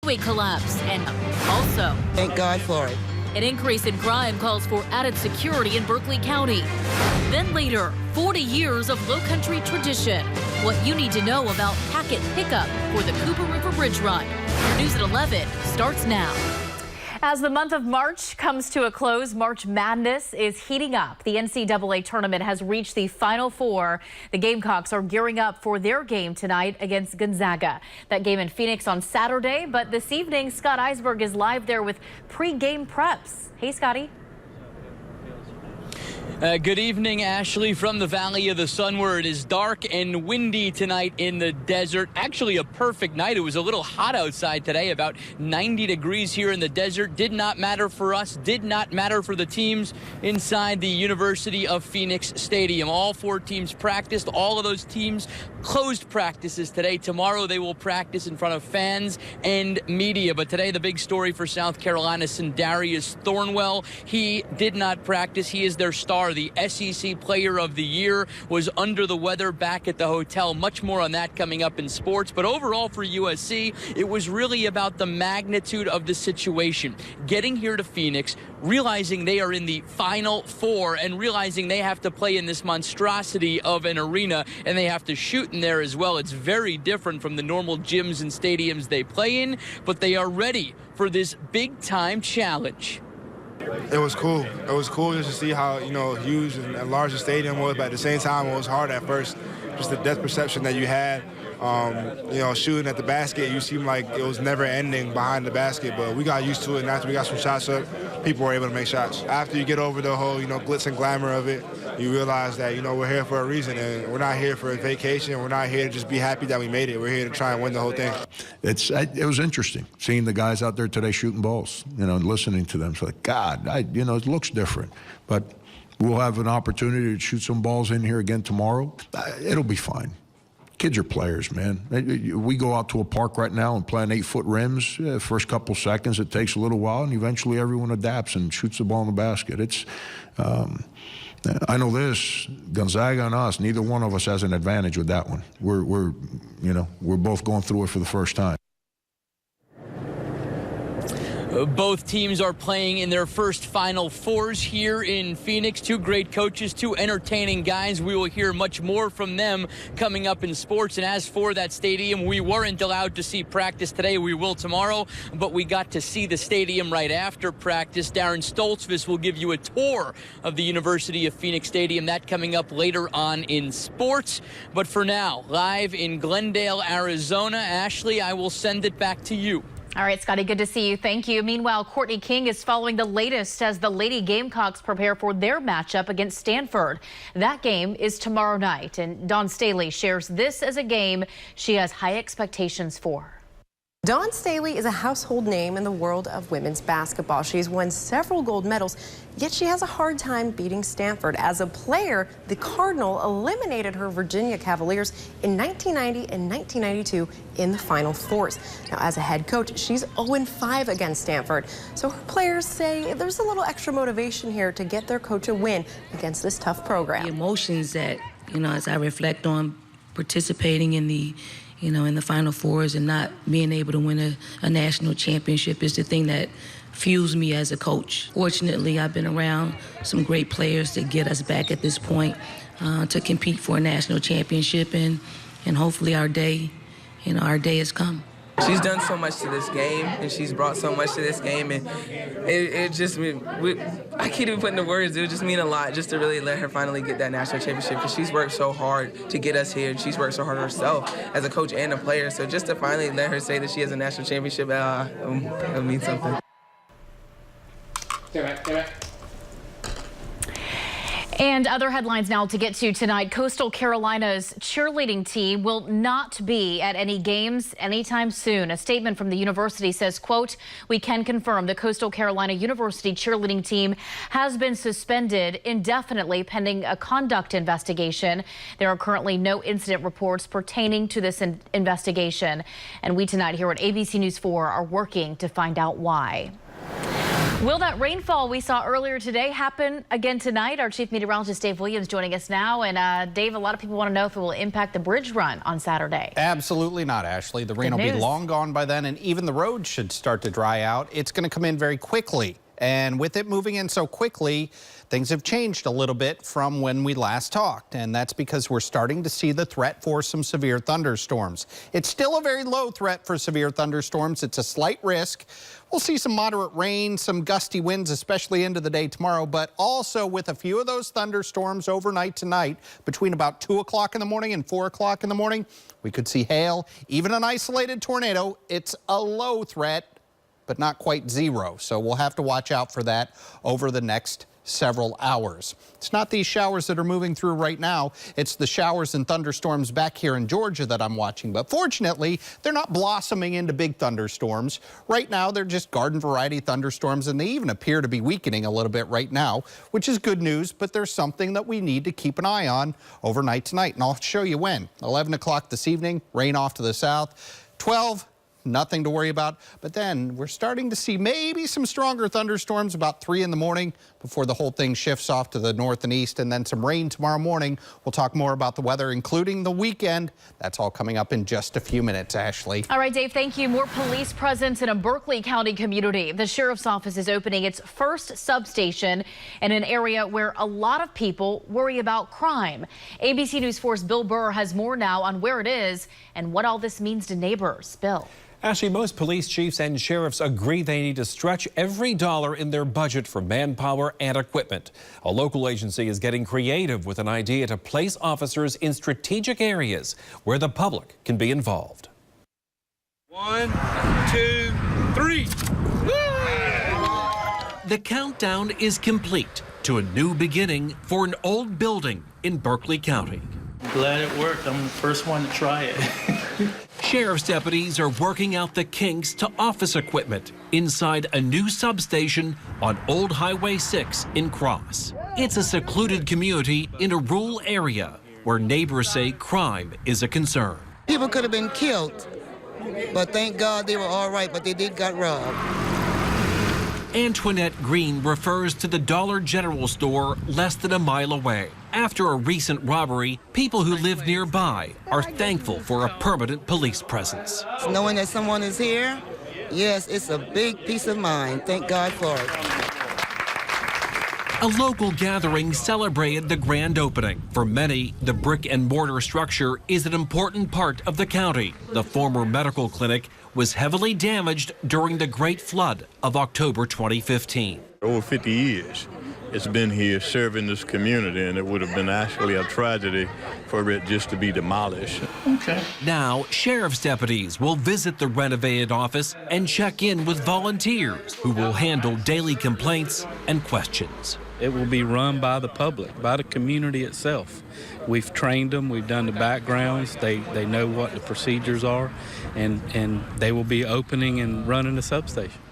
earthquake collapse, and also thank God for it. An increase in crime calls for added security in Berkeley County. Then later, 40 years of Lowcountry tradition. What you need to know about packet pickup for the Cooper River Bridge Run. News at 11 starts now. As the month of March comes to a close, March Madness is heating up. The NCAA tournament has reached the Final Four. The Gamecocks are gearing up for their game tonight against Gonzaga. That game in Phoenix on Saturday, but this evening, Scott Eisberg is live there with pre-game preps. Hey, Scotty. Good evening, Ashley, from the Valley of the Sun, where it is dark and windy tonight in the desert. Actually, a perfect night. It was a little hot outside today, about 90 degrees here in the desert. Did not matter for us, did not matter for the teams inside the University of Phoenix Stadium. All four teams practiced. All of those teams closed practices today. Tomorrow they will practice in front of fans and media. But today the big story for South Carolina, Darius Thornwell. He did not practice. He is their star. The SEC Player of the Year was under the weather back at the hotel. Much more on that coming up in sports. But overall for USC, it was really about the magnitude of the situation. Getting here to Phoenix, realizing they are in the Final Four and realizing they have to play in this monstrosity of an arena and they have to shoot in there as well. It's very different from the normal gyms and stadiums they play in, but they are ready for this big-time challenge. It was cool. It was cool just to see how, huge and large the stadium was, but at the same time, it was hard at first. Just the depth perception that you had, shooting at the basket, you seemed like it was never ending behind the basket, but we got used to it, and after we got some shots up, people were able to make shots. After you get over the whole, glitz and glamour of it, you realize that, we're here for a reason, and we're not here for a vacation. We're not here to just be happy that we made it. We're here to try and win the whole thing. It was interesting seeing the guys out there today shooting balls, and listening to them. It's like, God, it looks different, but we'll have an opportunity to shoot some balls in here again tomorrow. It'll be fine. Kids are players, man. We go out to a park right now and play on 8-foot rims. First couple seconds, it takes a little while, and eventually everyone adapts and shoots the ball in the basket. I know this, Gonzaga and us, neither one of us has an advantage with that one. We're both going through it for the first time. Both teams are playing in their first Final Fours here in Phoenix. Two great coaches, two entertaining guys. We will hear much more from them coming up in sports. And as for that stadium, we weren't allowed to see practice today. We will tomorrow, but we got to see the stadium right after practice. Darren Stoltzfus will give you a tour of the University of Phoenix Stadium. That coming up later on in sports. But for now, live in Glendale, Arizona, Ashley, I will send it back to you. All right, Scotty, good to see you. Thank you. Meanwhile, Courtney King is following the latest as the Lady Gamecocks prepare for their matchup against Stanford. That game is tomorrow night, and Dawn Staley shares this as a game she has high expectations for. Dawn Staley is a household name in the world of women's basketball. She's won several gold medals, yet she has a hard time beating Stanford. As a player, the Cardinal eliminated her Virginia Cavaliers in 1990 and 1992 in the Final Fours. Now, as a head coach, she's 0-5 against Stanford. So her players say there's a little extra motivation here to get their coach a win against this tough program. The emotions that, as I reflect on participating in the Final Fours and not being able to win a national championship is the thing that fuels me as a coach. Fortunately, I've been around some great players to get us back at this point to compete for a national championship, and hopefully our day has come. She's done so much to this game, and she's brought so much to this game, and I can't even put into words. It would just mean a lot just to really let her finally get that national championship, because she's worked so hard to get us here, and she's worked so hard herself as a coach and a player. So just to finally let her say that she has a national championship, it'll mean something. And other headlines now to get to tonight. Coastal Carolina's cheerleading team will not be at any games anytime soon. A statement from the university says, quote, "We can confirm the Coastal Carolina University cheerleading team has been suspended indefinitely pending a conduct investigation. There are currently no incident reports pertaining to this investigation. And we tonight here at ABC News 4 are working to find out why." Will that rainfall we saw earlier today happen again tonight? Our chief meteorologist Dave Williams joining us now. And Dave, a lot of people want to know if it will impact the bridge run on Saturday. Absolutely not, Ashley. The rain will be long gone by then, and even the roads should start to dry out. It's going to come in very quickly. And with it moving in so quickly, things have changed a little bit from when we last talked. And that's because we're starting to see the threat for some severe thunderstorms. It's still a very low threat for severe thunderstorms. It's a slight risk. We'll see some moderate rain, some gusty winds, especially into the day tomorrow, but also with a few of those thunderstorms overnight tonight, between about 2 o'clock in the morning and 4 o'clock in the morning, we could see hail, even an isolated tornado. It's a low threat, but not quite zero. So we'll have to watch out for that over the next several hours. It's not these showers that are moving through right now. It's the showers and thunderstorms back here in Georgia that I'm watching. But fortunately, they're not blossoming into big thunderstorms. Right now, they're just garden variety thunderstorms, and they even appear to be weakening a little bit right now, which is good news. But there's something that we need to keep an eye on overnight tonight. And I'll show you when. 11 o'clock this evening, rain off to the south. 12, nothing to worry about. But then we're starting to see maybe some stronger thunderstorms about 3 in the morning before the whole thing shifts off to the north and east, and then some rain tomorrow morning. We'll talk more about the weather, including the weekend. That's all coming up in just a few minutes, Ashley. All right, Dave, thank you. More police presence in a Berkeley County community. The sheriff's office is opening its first substation in an area where a lot of people worry about crime. ABC News 4's Bill Burr has more now on where it is and what all this means to neighbors. Bill. Actually, most police chiefs and sheriffs agree they need to stretch every dollar in their budget for manpower and equipment. A local agency is getting creative with an idea to place officers in strategic areas where the public can be involved. 1, 2, 3. The countdown is complete to a new beginning for an old building in Berkeley County. Glad it worked. I'm the first one to try it. Sheriff's deputies are working out the kinks to office equipment inside a new substation on Old Highway 6 in Cross. It's a secluded community in a rural area where neighbors say crime is a concern. People could have been killed, but thank God they were all right, but they did get robbed. Antoinette Green refers to the Dollar General store less than a mile away. After a recent robbery, people who live nearby are thankful for a permanent police presence. Knowing that someone is here, yes, it's a big peace of mind. Thank God for it. A local gathering celebrated the grand opening. For many, the brick and mortar structure is an important part of the county. The former medical clinic was heavily damaged during the Great Flood of October 2015. Over 50 years it's been here serving this community, and it would have been actually a tragedy for it just to be demolished. Okay. Now, sheriff's deputies will visit the renovated office and check in with volunteers who will handle daily complaints and questions. It will be run by the public, by the community itself. We've trained them, we've done the backgrounds, they know what the procedures are, and they will be opening and running the substation.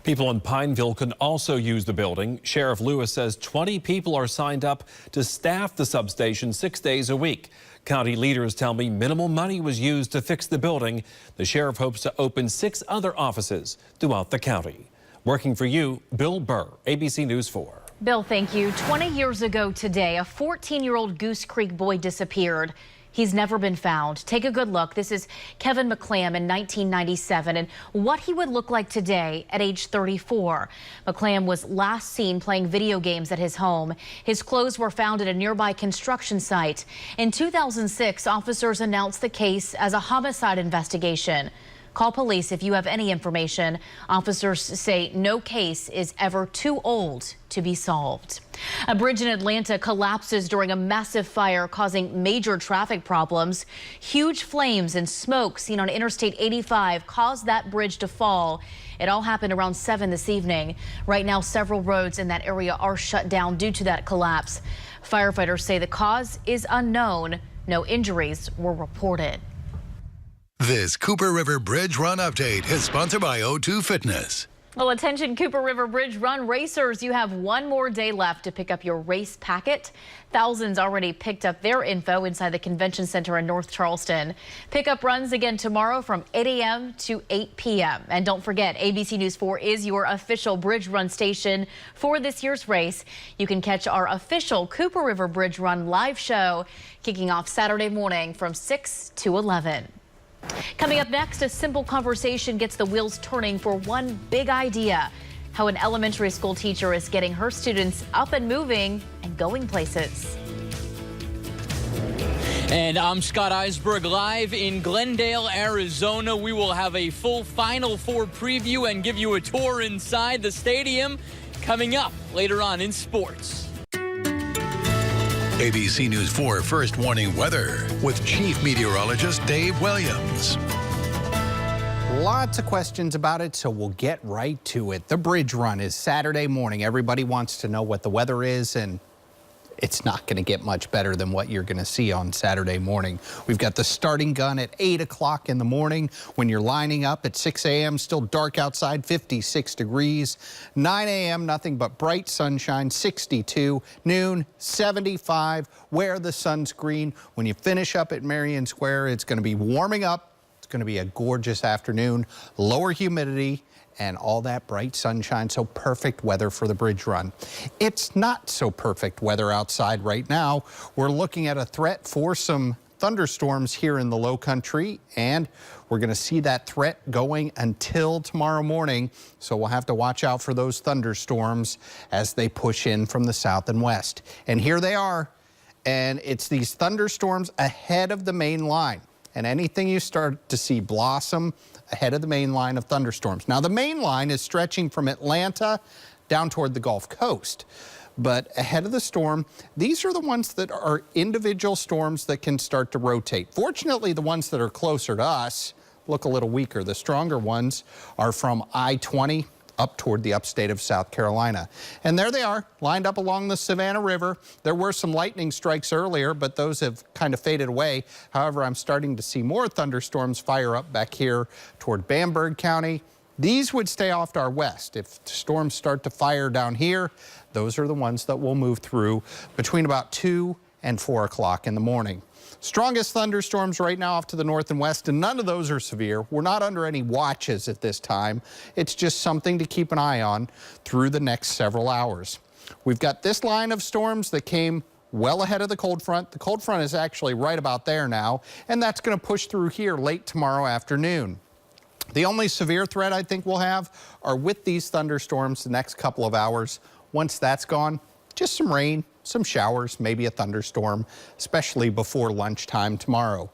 People in Pineville can also use the building. Sheriff Lewis says 20 people are signed up to staff the substation 6 days a week. County leaders tell me minimal money was used to fix the building. The sheriff hopes to open 6 other offices throughout the county. Working for you, Bill Burr, ABC News 4. Bill, thank you. 20 years ago today, a 14-year-old Goose Creek boy disappeared. He's never been found. Take a good look. This is Kevin McClam in 1997 and what he would look like today at age 34. McClam was last seen playing video games at his home. His clothes were found at a nearby construction site. In 2006, officers announced the case as a homicide investigation. Call police if you have any information. Officers say no case is ever too old to be solved. A bridge in Atlanta collapses during a massive fire, causing major traffic problems. Huge flames and smoke seen on Interstate 85 caused that bridge to fall. It all happened around 7 this evening. Right now, several roads in that area are shut down due to that collapse. Firefighters say the cause is unknown. No injuries were reported. This Cooper River Bridge Run Update is sponsored by O2 Fitness. Well, attention Cooper River Bridge Run racers, you have one more day left to pick up your race packet. Thousands already picked up their info inside the convention center in North Charleston. Pickup runs again tomorrow from 8 a.m. to 8 p.m. And don't forget, ABC News 4 is your official Bridge Run station for this year's race. You can catch our official Cooper River Bridge Run live show kicking off Saturday morning from 6 to 11. Coming up next, a simple conversation gets the wheels turning for one big idea: how an elementary school teacher is getting her students up and moving and going places. And I'm Scott Eisberg live in Glendale, Arizona. We will have a full Final Four preview and give you a tour inside the stadium coming up later on in sports. ABC News 4 First Warning Weather with Chief Meteorologist Dave Williams. Lots of questions about it, so we'll get right to it. The Bridge Run is Saturday morning. Everybody wants to know what the weather is, and it's not going to get much better than what you're going to see on Saturday morning. We've got the starting gun at 8 o'clock in the morning. When you're lining up at 6 a.m., still dark outside, 56 degrees. 9 a.m., nothing but bright sunshine, 62. Noon, 75. Wear the sunscreen. When you finish up at Marion Square, it's going to be warming up. It's going to be a gorgeous afternoon. Lower humidity and all that bright sunshine, so perfect weather for the Bridge Run. It's not so perfect weather outside right now. We're looking at a threat for some thunderstorms here in the low country, and we're going to see that threat going until tomorrow morning, so we'll have to watch out for those thunderstorms as they push in from the south and west. And here they are, and it's these thunderstorms ahead of the main line. And anything you start to see blossom ahead of the main line of thunderstorms. Now, the main line is stretching from Atlanta down toward the Gulf Coast. But ahead of the storm, these are the ones that are individual storms that can start to rotate. Fortunately, the ones that are closer to us look a little weaker. The stronger ones are from I-20 up toward the upstate of South Carolina. And there they are, lined up along the Savannah River. There were some lightning strikes earlier, but those have kind of faded away. However, I'm starting to see more thunderstorms fire up back here toward Bamberg County. These would stay off to our west. If storms start to fire down here, those are the ones that will move through between about 2 and 4 o'clock in the morning. Strongest thunderstorms right now off to the north and west, and none of those are severe. We're not under any watches at this time. It's just something to keep an eye on through the next several hours. We've got this line of storms that came well ahead of the cold front. The cold front is actually right about there now, and that's going to push through here late tomorrow afternoon. The only severe threat I think we'll have are with these thunderstorms the next couple of hours. Once that's gone, just some rain, some showers, maybe a thunderstorm, especially before lunchtime tomorrow.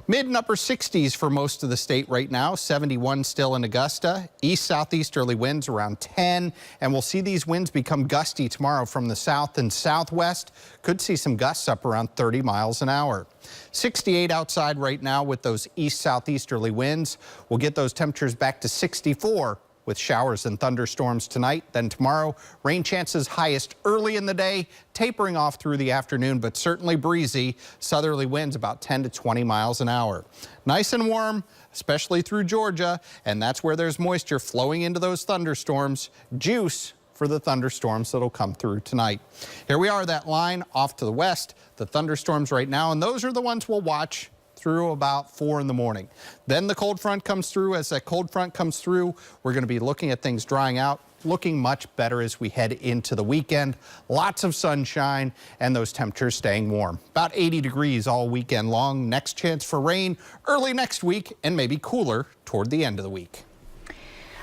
Mid and upper 60s for most of the state right now, 71 still in Augusta. East-southeasterly winds around 10, and we'll see these winds become gusty tomorrow from the south and southwest. Could see some gusts up around 30 miles an hour. 68 outside right now with those east-southeasterly winds. We'll get those temperatures back to 64 with showers and thunderstorms tonight. Then tomorrow, rain chances highest early in the day, tapering off through the afternoon, but certainly breezy. Southerly winds about 10 to 20 miles an hour. Nice and warm, especially through Georgia, and that's where there's moisture flowing into those thunderstorms. Juice for the thunderstorms that'll come through tonight. Here we are, that line off to the west, the thunderstorms right now, and those are the ones we'll watch through about 4 in the morning. Then the cold front comes through. As that cold front comes through, we're going to be looking at things drying out, looking much better as we head into the weekend. Lots of sunshine and those temperatures staying warm. About 80 degrees all weekend long. Next chance for rain early next week and maybe cooler toward the end of the week.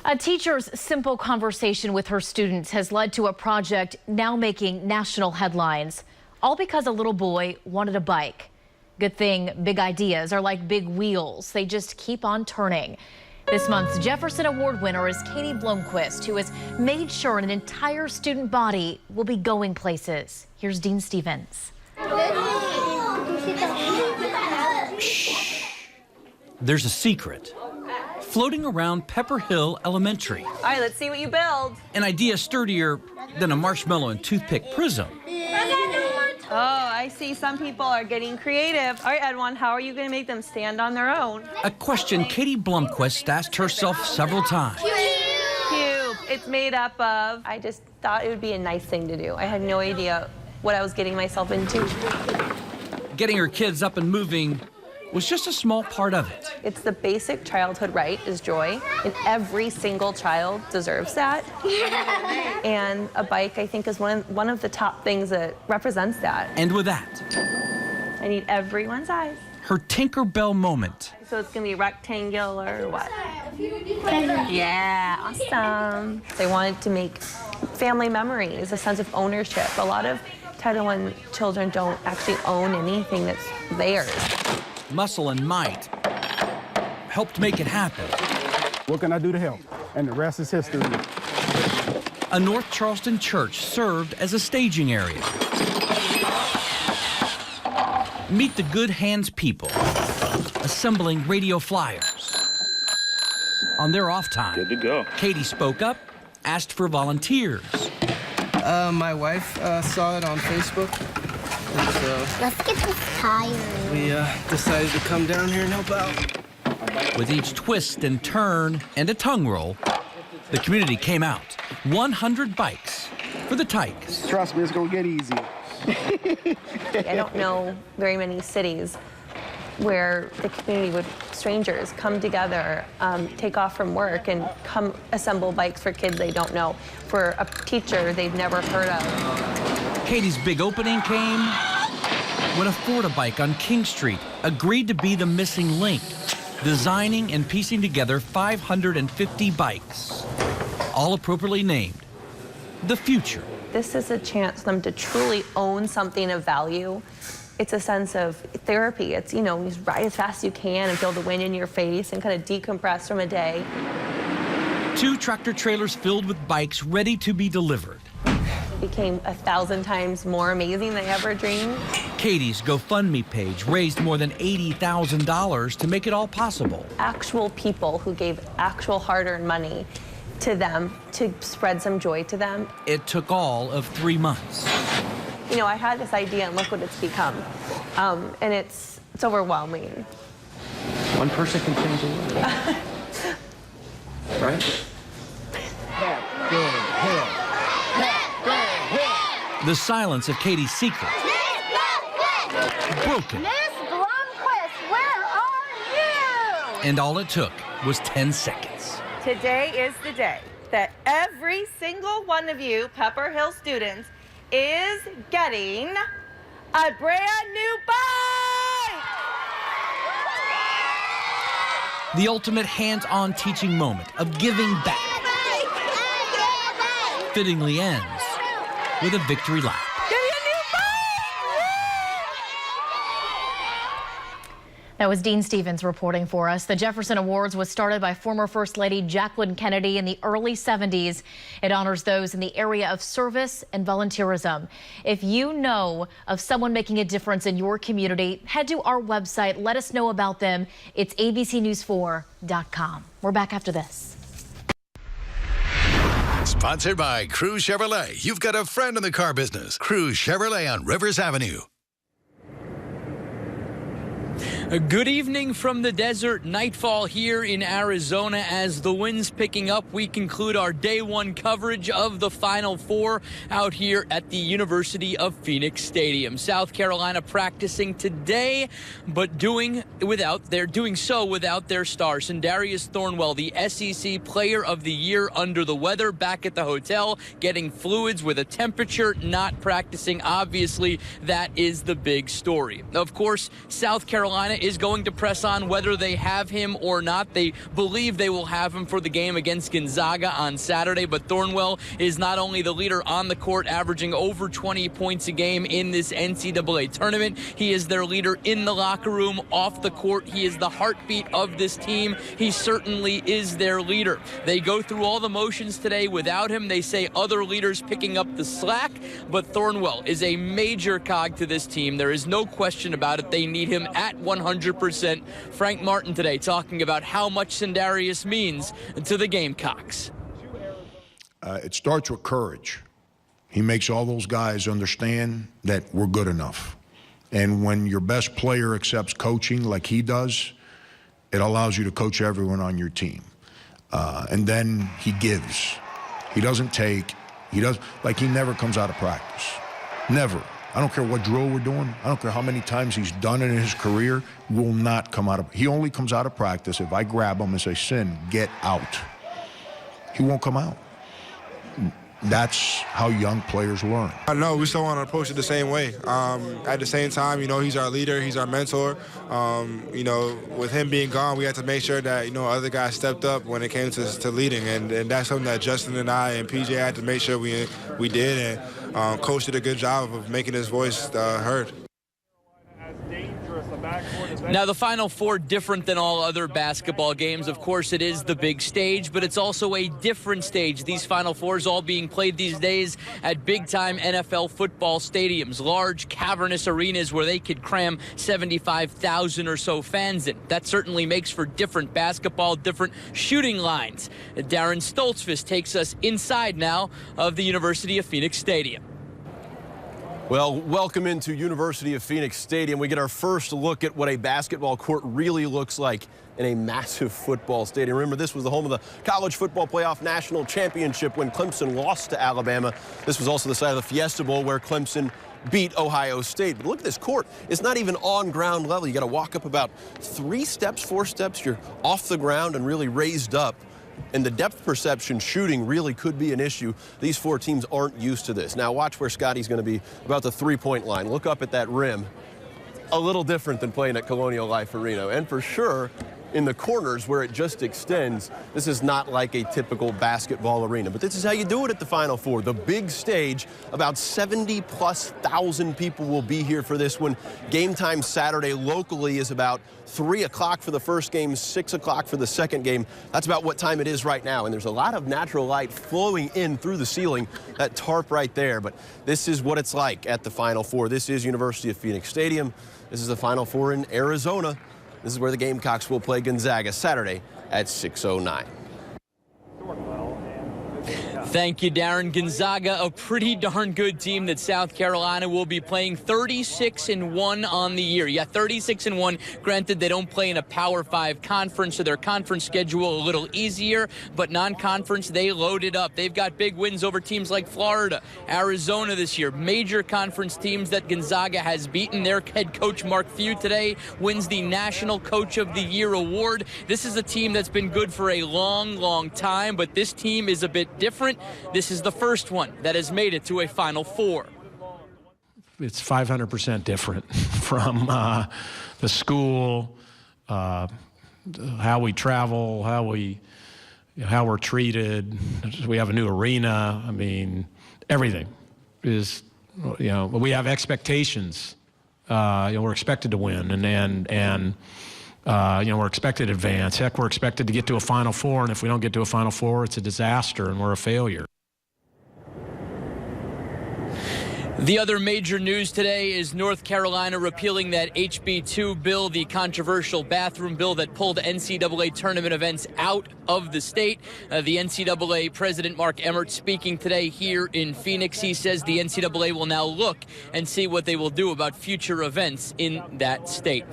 A teacher's simple conversation with her students has led to a project now making national headlines, all because a little boy wanted a bike. Good thing big ideas are like big wheels. They just keep on turning. This month's Jefferson Award winner is Katie Blomquist, who has made sure an entire student body will be going places. Here's Dean Stevens. Shh. There's a secret floating around Pepper Hill Elementary. All right, let's see what you build. An idea sturdier than a marshmallow and toothpick prism. Oh, I see some people are getting creative. All right, Edwin, how are you going to make them stand on their own? A question Katie Blomquist asked herself several times. Cube. it's made up of. I just thought it would be a nice thing to do. I had no idea what I was getting myself into. Getting her kids up and moving was just a small part of it. It's the basic childhood right is joy, and every single child deserves that. And a bike, I think, is one of the top things that represents that. And with that, I need everyone's eyes. her Tinkerbell moment. So it's gonna be rectangular or what? Yeah, awesome. They wanted to make family memories, a sense of ownership. A lot of Title I children don't actually own anything that's theirs. Muscle and might helped make it happen. What can I do to help? And the rest is history. A North Charleston church served as a staging area. Meet the Good Hands people, assembling radio flyers. On their off time, good to go. Katie spoke up, asked for volunteers. My wife saw it on Facebook. And so let's get this tire. We decided to come down here and help out. With each twist and turn and a tongue roll, the community came out. 100 bikes for the Tykes. Trust me, it's gonna get easy. I don't know very many cities where the community would, strangers, come together, take off from work and come assemble bikes for kids they don't know, for a teacher they've never heard of. Katie's big opening came when a Florida bike on King Street agreed to be the missing link, designing and piecing together 550 bikes, all appropriately named the future. This is a chance for them to truly own something of value. It's a sense of therapy. It's, you know, you just ride as fast as you can and feel the wind in your face and kind of decompress from a day. 2 tractor trailers filled with bikes ready to be delivered. It became 1,000 times more amazing than I ever dreamed. Katie's GoFundMe page raised more than $80,000 to make it all possible. Actual people who gave actual hard-earned money to them to spread some joy to them. It took all of 3 months. You know, I had this idea and look what it's become. And it's overwhelming. One person can change the world. Right? The silence of Katie's secret. Broken. Miss Blomquist, where are you? And all it took was 10 seconds. Today is the day that every single one of you Pepper Hill students is getting a brand new bike! The ultimate hands-on teaching moment of giving back fittingly ends with a victory lap. That was Dean Stevens reporting for us. The Jefferson Awards was started by former First Lady Jacqueline Kennedy in the early 70s. It honors those in the area of service and volunteerism. If you know of someone making a difference in your community, head to our website. Let us know about them. It's abcnews4.com. We're back after this. Sponsored by Crew Chevrolet. You've got a friend in the car business. Crew Chevrolet on Rivers Avenue. A good evening from the desert. Nightfall here in Arizona. As the wind's picking up, we conclude our day one coverage of the Final Four out here at the University of Phoenix Stadium. South Carolina practicing today, but doing so without their star. Sindarius Thornwell, the SEC Player of the Year, under the weather, back at the hotel, getting fluids with a temperature, not practicing. Obviously, that is the big story. Of course, South Carolina is going to press on whether they have him or not. They believe they will have him for the game against Gonzaga on Saturday, but Thornwell is not only the leader on the court, averaging over 20 points a game in this NCAA tournament. He is their leader in the locker room, off the court. He is the heartbeat of this team. He certainly is their leader. They go through all the motions today without him. They say other leaders picking up the slack, but Thornwell is a major cog to this team. There is no question about it. They need him at 100%. Frank Martin today talking about how much Sindarius means to the Gamecocks. It starts with courage. He makes all those guys understand that we're good enough. And when your best player accepts coaching like he does, it allows you to coach everyone on your team. And then he gives. He doesn't take, he never comes out of practice. Never. I don't care what drill we're doing. I don't care how many times he's done it in his career. Will not come out of, he only comes out of practice if I grab him and say, Sin, get out. He won't come out. That's how young players learn. I know we still want to approach it the same way. At the same time, you know, he's our leader, he's our mentor. You know, with him being gone, we had to make sure that, you know, other guys stepped up when it came to leading, and that's something that Justin and I and PJ had to make sure we did, and Coach did a good job of making his voice heard. Now, the Final Four, different than all other basketball games. Of course, it is the big stage, but it's also a different stage. These Final Fours all being played these days at big-time NFL football stadiums, large, cavernous arenas where they could cram 75,000 or so fans in. That certainly makes for different basketball, different shooting lines. Darren Stoltzfus takes us inside now of the University of Phoenix Stadium. Well, welcome into University of Phoenix Stadium. We get our first look at what a basketball court really looks like in a massive football stadium. Remember, this was the home of the College Football Playoff National Championship when Clemson lost to Alabama. This was also the site of the Fiesta Bowl where Clemson beat Ohio State. But look at this court. It's not even on ground level. You got to walk up about 4 steps. You're off the ground and really raised up. And the depth perception shooting really could be an issue. These 4 teams aren't used to this. Now watch where Scotty's going to be about the 3-point line. Look up at that rim. A little different than playing at Colonial Life Arena. And for sure, in the corners where it just extends, this is not like a typical basketball arena. But this is how you do it at the Final Four. The big stage, about 70,000+ people will be here for this one. Game time Saturday locally is about 3 o'clock for the first game, 6 o'clock for the second game. That's about what time it is right now. And there's a lot of natural light flowing in through the ceiling, that tarp right there. But this is what it's like at the Final Four. This is University of Phoenix Stadium. This is the Final Four in Arizona. This is where the Gamecocks will play Gonzaga Saturday at 6:09. Thank you, Darren. Gonzaga, a pretty darn good team that South Carolina will be playing. 36-1 on the year. Yeah, 36-1. Granted, they don't play in a Power 5 conference, so their conference schedule a little easier, but non-conference, they loaded up. They've got big wins over teams like Florida, Arizona this year. Major conference teams that Gonzaga has beaten. Their head coach, Mark Few, today wins the National Coach of the Year award. This is a team that's been good for a long, long time, but this team is a bit different. This is the first one that has made it to a Final Four. It's 500% different from the school, how we travel, how we're treated. We have a new arena. I mean, everything is, you know, we have expectations. You know, we're expected to win, and you know, we're expected to advance. Heck, we're expected to get to a Final Four, and if we don't get to a Final Four, it's a disaster, and we're a failure. The other major news today is North Carolina repealing that HB2 bill, the controversial bathroom bill that pulled NCAA tournament events out of the state. The NCAA president, Mark Emmert, speaking today here in Phoenix. He says the NCAA will now look and see what they will do about future events in that state.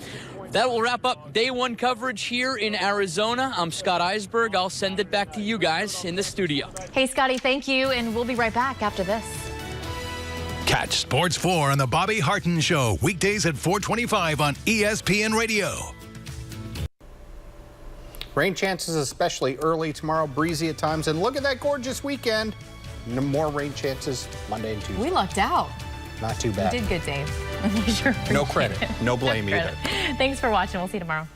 That will wrap up day one coverage here in Arizona. I'm Scott Eisberg. I'll send it back to you guys in the studio. Hey, Scotty, thank you, and we'll be right back after this. Catch Sports 4 on the Bobby Harton Show, weekdays at 4:25 on ESPN Radio. Rain chances especially early tomorrow, breezy at times, and look at that gorgeous weekend. No more rain chances Monday and Tuesday. We lucked out. Not too bad. You did good, Dave. No credit, no blame either. Thanks for watching. We'll see you tomorrow.